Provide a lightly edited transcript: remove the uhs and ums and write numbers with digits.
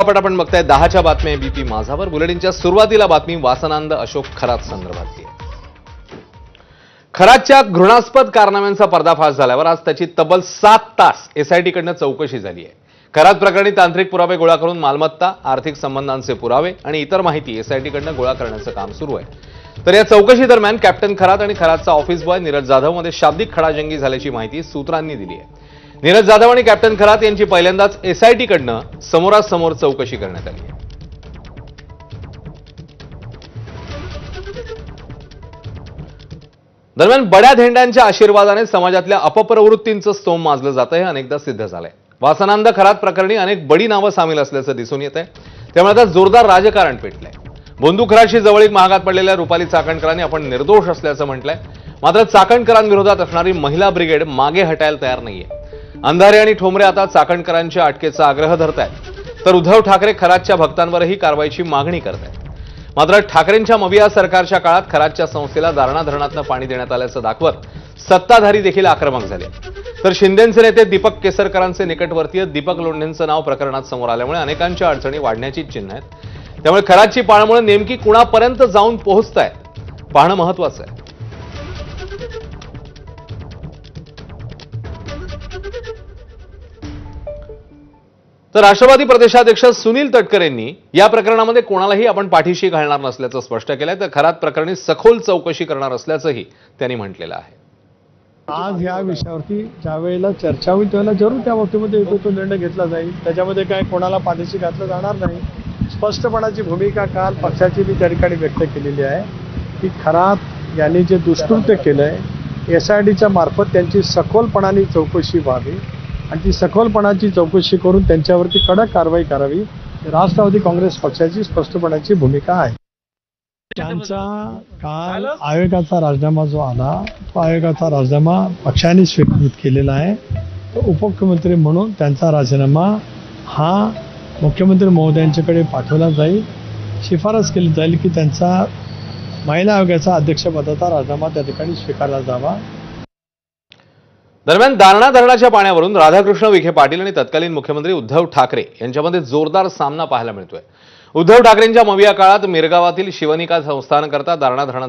आपण बघताय 10च्या बातम्या एबीपी माझावर. बुलेटिनच्या सुरुवातीला बातमी वासनांद अशोक खरात संदर्भातली आहे. खरातच्या घृणास्पद कारनाम्यांचा पर्दाफाश झाल्यावर आज त्याची तब्बल 7 तास एसआयटी कडनं चौकशी झाली आहे. खरात प्रकरणी तांत्रिक पुरावे गोळा करून मालमत्ता, आर्थिक संबंधांचे पुरावे आणि इतर माहिती एसआयटी कडनं गोळा करण्याचं काम सुरू आहे. तर या चौकशी दरम्यान कॅप्टन खरात आणि खरातचा ऑफिस बॉय नीरज जाधव मध्ये शाब्दिक खडाजंगी झाल्याची माहिती सूत्रांनी दिली आहे. नीरज जाधव आणि कॅप्टन खरात यांची पहिल्यांदाच एसआयटी कडनं समोरासमोर चौकशी करण्यात आली आहे. दरम्यान बड्या धेंड्यांच्या आशीर्वादाने समाजातल्या अपप्रवृत्तींचं स्तोम माजलं जातं हे अनेकदा सिद्ध झालंय. वासनांद खरात प्रकरणी अनेक बडी नावं सामील असल्याचं दिसून येत आहे. त्यामुळे आता जोरदार राजकारण पेटलंय. बोंधू खरातशी जवळीक महागात पडलेल्या रुपाली चाकणकरांनी आपण निर्दोष असल्याचं म्हटलंय. मात्र चाकणकरांविरोधात असणारी महिला ब्रिगेड मागे हटायला तयार नाहीये. अंधारे आणि ठोंबरे आता चाकणकरांच्या अटकेचा आग्रह धरतायत, तर उद्धव ठाकरे खरातच्या भक्तांवरही कारवाईची मागणी करतायत. मात्र ठाकरेंच्या मविया सरकारच्या काळात खरातच्या संस्थेला दारणा धरणातनं पाणी देण्यात आल्याचं दाखवत सत्ताधारी देखील आक्रमक झाले. तर शिंदेचे नेते दीपक केसरकरांचे निकटवर्तीय दीपक लोंढेंचं नाव प्रकरणात समोर आल्यामुळे अनेकांच्या अडचणी वाढण्याची चिन्ह आहेत. त्यामुळे खरातची पाळंमुळं नेमकी कुणापर्यंत जाऊन पोहोचतायत पाहणं महत्वाचं आहे. तर राष्ट्रवादी प्रदेशाध्यक्ष सुनील तटकरे यांनी या प्रकरणामध्ये कोणालाही आपण पाठीशी घालणार नसल्याचं स्पष्ट केलंय. तर खरात प्रकरणी सखोल चौकशी करणार असल्याचंही त्यांनी म्हटलेलं आहे. आज या विषयावरती ज्या वेळेला चर्चा होईल त्यावेळेला जरूर त्या बाबतीमध्ये तो निर्णय घेतला जाईल. त्याच्यामध्ये काय कोणाला पाठीशी घातलं जाणार नाही. स्पष्टपणाची भूमिका काल पक्षाची मी त्या ठिकाणी व्यक्त केलेली आहे की खरात यांनी जे दुष्कृत्य केलंय एसआयटीच्या मार्फत त्यांची सखोलपणाने चौकशी व्हावी आणि ती सखोलपणाची चौकशी करून त्यांच्यावरती कडक कारवाई करावी. राष्ट्रवादी काँग्रेस पक्षाची स्पष्टपणाची भूमिका आहे. त्यांचा काल आयोगाचा राजीनामा जो आला तो आयोगाचा राजीनामा पक्षाने स्वीकृत केलेला आहे. उपमुख्यमंत्री म्हणून त्यांचा राजीनामा हा मुख्यमंत्री महोदयांच्याकडे पाठवला जाईल. शिफारस केली जाईल की त्यांचा महिला आयोगाचा अध्यक्षपदाचा राजीनामा त्या ठिकाणी स्वीकारला जावा. दरम्यान दारणा धरणाच्या पाण्यावरून राधाकृष्ण विखे पाटील आणि तत्कालीन मुख्यमंत्री उद्धव ठाकरे यांच्यामध्ये जोरदार सामना पाहायला मिळतोय. उद्धव ठाकरेंच्या मविया काळात मिरगावातील शिवनिका संस्थानकरता दारणा धरणाचं